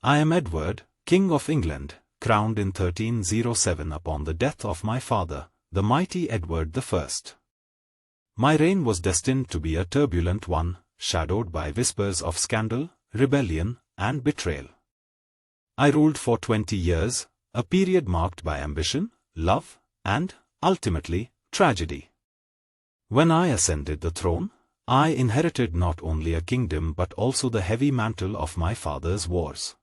I am Edward, King of England, crowned in 1307 upon the death of my father, the mighty Edward I. My reign was destined to be a turbulent one, shadowed by whispers of scandal, rebellion, and betrayal. I ruled for 20 years, a period marked by ambition, love, and, ultimately, tragedy. When I ascended the throne, I inherited not only a kingdom but also the heavy mantle of my father's wars.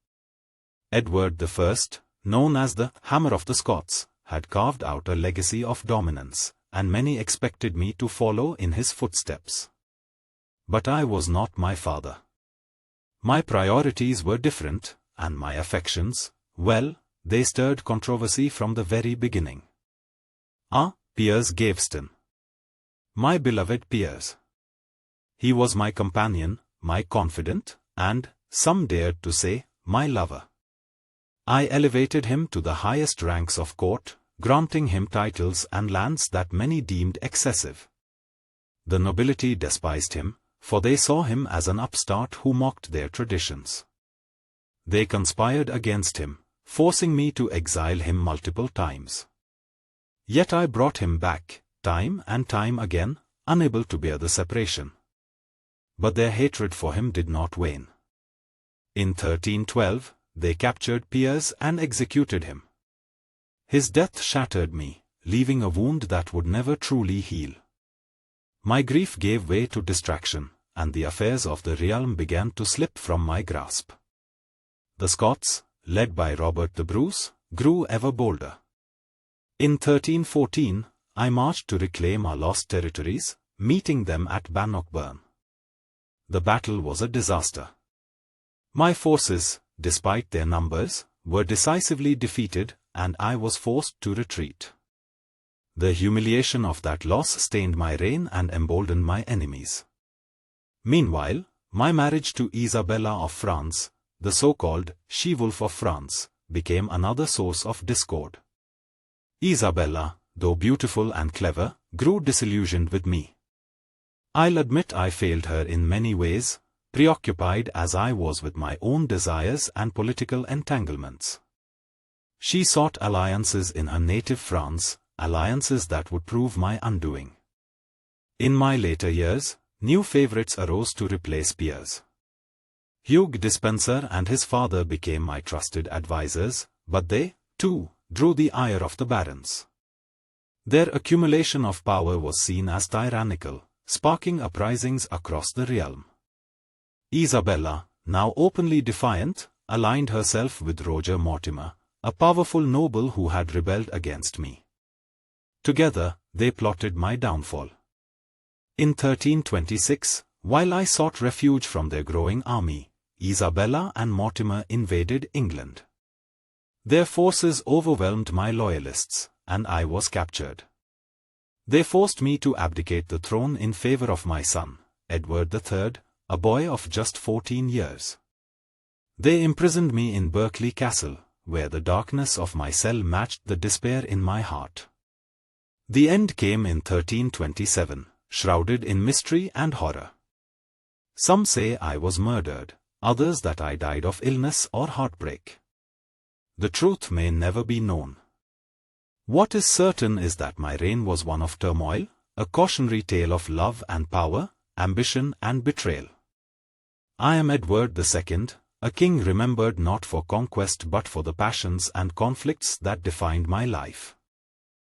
Edward I, known as the Hammer of the Scots, had carved out a legacy of dominance, and many expected me to follow in his footsteps. But I was not my father. My priorities were different, and my affections, well, they stirred controversy from the very beginning. Piers Gaveston. My beloved Piers. He was my companion, my confidant, and, some dared to say, my lover. I elevated him to the highest ranks of court, granting him titles and lands that many deemed excessive. The nobility despised him, for they saw him as an upstart who mocked their traditions. They conspired against him, forcing me to exile him multiple times. Yet I brought him back, time and time again, unable to bear the separation. But their hatred for him did not wane. In 1312, they captured Piers and executed him. His death shattered me, leaving a wound that would never truly heal. My grief gave way to distraction, and the affairs of the realm began to slip from my grasp. The Scots, led by Robert the Bruce, grew ever bolder. In 1314, I marched to reclaim our lost territories, meeting them at Bannockburn. The battle was a disaster. My forces, despite their numbers, were decisively defeated, and I was forced to retreat. The humiliation of that loss stained my reign and emboldened my enemies. Meanwhile, my marriage to Isabella of France, the so-called she-wolf of France, became another source of discord. Isabella, though beautiful and clever, grew disillusioned with me. I'll admit I failed her in many ways, preoccupied as I was with my own desires and political entanglements. She sought alliances in her native France, alliances that would prove my undoing. In my later years, new favorites arose to replace Piers. Hugh Despenser and his father became my trusted advisers, but they, too, drew the ire of the barons. Their accumulation of power was seen as tyrannical, sparking uprisings across the realm. Isabella, now openly defiant, aligned herself with Roger Mortimer, a powerful noble who had rebelled against me. Together, they plotted my downfall. In 1326, while I sought refuge from their growing army, Isabella and Mortimer invaded England. Their forces overwhelmed my loyalists, and I was captured. They forced me to abdicate the throne in favor of my son, Edward III, a boy of just 14 years. They imprisoned me in Berkeley Castle, where the darkness of my cell matched the despair in my heart. The end came in 1327, shrouded in mystery and horror. Some say I was murdered, others that I died of illness or heartbreak. The truth may never be known. What is certain is that my reign was one of turmoil, a cautionary tale of love and power, ambition and betrayal. I am Edward II, a king remembered not for conquest but for the passions and conflicts that defined my life.